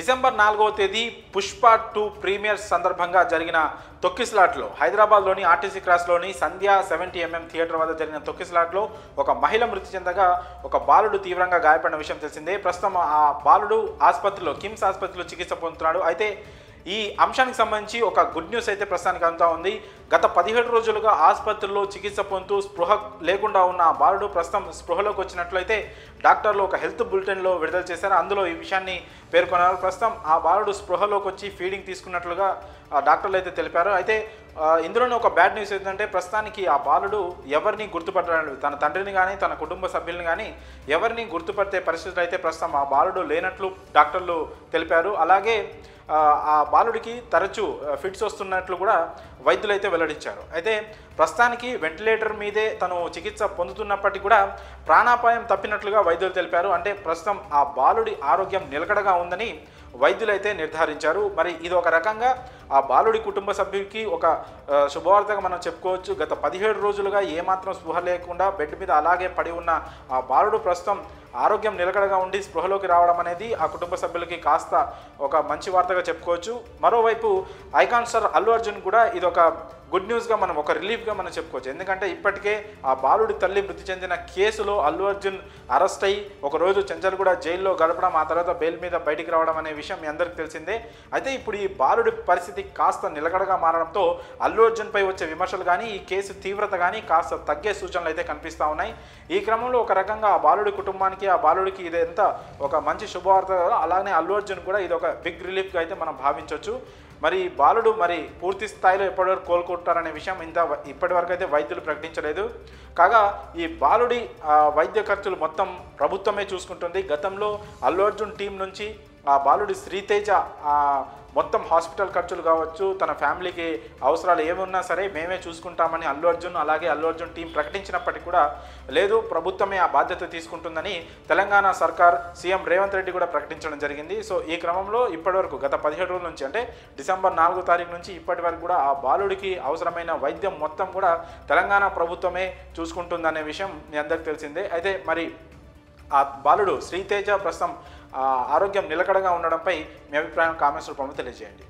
December 4వ తేదీ Pushpa 2 premier సందర్భంగా జరిగిన తొక్కిసలాట్లో హైదరాబాద్లోని ఆర్టీసీ క్రాస్లోని సంధ్యా 70mm థియేటర్ వద్ద జరిగిన తొక్కిసలాట్లో ఒక మహిళ మృతి చెందగా ఒక బాలుడు తీవ్రంగా గాయపడిన విషయం తెలిసిందే. ప్రస్తుతం ఆ బాలుడు ఆసుపత్రిలో కిమ్స్ ఆసుపత్రిలో చికిత్స పొందుతున్నాడు. అయితే ఈ అంశానికి సంబంధించి ఒక గుడ్ న్యూస్ అయితే ప్రస్తుతానికి అందుతా ఉంది. గత 17 రోజులుగా ఆసుపత్రిలో చికిత్స పొందుతూ స్పృహ లేకుండా ఉన్న ఆ బాలుడు ప్రస్తుతం స్పృహలోకి వచ్చినట్లయితే డాక్టర్లు ఒక హెల్త్ బులెటిన్లో విడుదల చేశారు. అందులో ఈ విషయాన్ని పేర్కొన్నారు. ప్రస్తుతం ఆ బాలుడు స్పృహలోకి వచ్చి ఫీడింగ్ తీసుకున్నట్లుగా డాక్టర్లు అయితే తెలిపారు. అయితే ఇందులోనే ఒక బ్యాడ్ న్యూస్ ఏంటంటే ప్రస్తుతానికి ఆ బాలుడు ఎవరిని గుర్తుపట్టలేదు. తన తండ్రిని కానీ తన కుటుంబ సభ్యులను కానీ ఎవరిని గుర్తుపట్టే పరిస్థితులు అయితే ప్రస్తుతం ఆ బాలుడు లేనట్లు డాక్టర్లు తెలిపారు. అలాగే ఆ బాలుడికి తరచూ ఫిట్స్ వస్తున్నట్లు కూడా వైద్యులైతే వెల్లడించారు. అయితే ప్రస్తుతానికి వెంటిలేటర్ మీదే తను చికిత్స పొందుతున్నప్పటికీ కూడా ప్రాణాపాయం తప్పినట్లుగా వైద్యులు తెలిపారు. అంటే ప్రస్తుతం ఆ బాలుడి ఆరోగ్యం నిలకడగా ఉందని వైద్యులైతే నిర్ధారించారు. మరి ఇది ఒక రకంగా ఆ బాలుడి కుటుంబ సభ్యుడికి ఒక శుభవార్తగా మనం చెప్పుకోవచ్చు. గత 17 రోజులుగా ఏమాత్రం స్పృహ లేకుండా బెడ్ మీద అలాగే పడి ఉన్న ఆ బాలుడు ప్రస్తుతం ఆరోగ్యం నిలకడగా ఉండి స్పృహలోకి రావడం అనేది ఆ కుటుంబ సభ్యులకి కాస్త ఒక మంచి వార్తగా చెప్పుకోవచ్చు. మరోవైపు ఐకాన్ స్టార్ అల్లు అర్జున్ కూడా ఇది ఒక గుడ్ న్యూస్గా మనం ఒక రిలీఫ్గా మనం చెప్పుకోవచ్చు. ఎందుకంటే ఇప్పటికే ఆ బాలుడి తల్లి మృతి చెందిన కేసులో అల్లు అర్జున్ అరెస్ట్ అయ్యి ఒకరోజు చెంచల్గూడ జైల్లో గడపడం, ఆ తర్వాత బెయిల్ మీద బయటికి రావడం అనే విషయం మీ అందరికీ తెలిసిందే. అయితే ఇప్పుడు ఈ బాలుడి పరిస్థితి కాస్త నిలకడగా మారడంతో అల్లు అర్జున్పై వచ్చే విమర్శలు కానీ ఈ కేసు తీవ్రత కానీ కాస్త తగ్గే సూచనలు అయితే కనిపిస్తూ ఉన్నాయి. ఈ క్రమంలో ఒక రకంగా ఆ బాలుడి కుటుంబానికి ఆ బాలుడికి ఇదంతా ఒక మంచి శుభవార్త. అలానే అల్లు అర్జున్ కూడా ఇది ఒక బిగ్ రిలీఫ్గా అయితే మనం భావించవచ్చు. మరి బాలుడు మరి పూర్తి స్థాయిలో ఎప్పటివరకు కోలుకుంటారనే విషయం ఇప్పటివరకు అయితే వైద్యులు ప్రకటించలేదు. కాగా ఈ బాలుడి వైద్య ఖర్చులు మొత్తం ప్రభుత్వమే చూసుకుంటుంది. గతంలో అల్లు అర్జున్ టీం నుంచి ఆ బాలుడి శ్రీతేజ మొత్తం హాస్పిటల్ ఖర్చులు కావచ్చు, తన ఫ్యామిలీకి అవసరాలు ఏమున్నా సరే మేమే చూసుకుంటామని అల్లు అర్జున్ అలాగే అల్లు అర్జున్ టీం ప్రకటించినప్పటికీ కూడా లేదు, ప్రభుత్వమే ఆ బాధ్యత తీసుకుంటుందని తెలంగాణ సర్కార్ సీఎం రేవంత్ రెడ్డి కూడా ప్రకటించడం జరిగింది. సో ఈ క్రమంలో ఇప్పటివరకు గత 17 రోజుల నుంచి అంటే డిసెంబర్ 4వ తారీఖు నుంచి ఇప్పటి వరకు కూడా ఆ బాలుడికి అవసరమైన వైద్యం మొత్తం కూడా తెలంగాణ ప్రభుత్వమే చూసుకుంటుందనే విషయం మీ అందరికీ తెలిసిందే. అయితే మరి ఆ బాలుడు శ్రీతేజ ప్రస్తుతం ఆరోగ్యం నిలకడగా ఉండడంపై మీ అభిప్రాయం కామెంట్స్ రూపంలో తెలియజేయండి.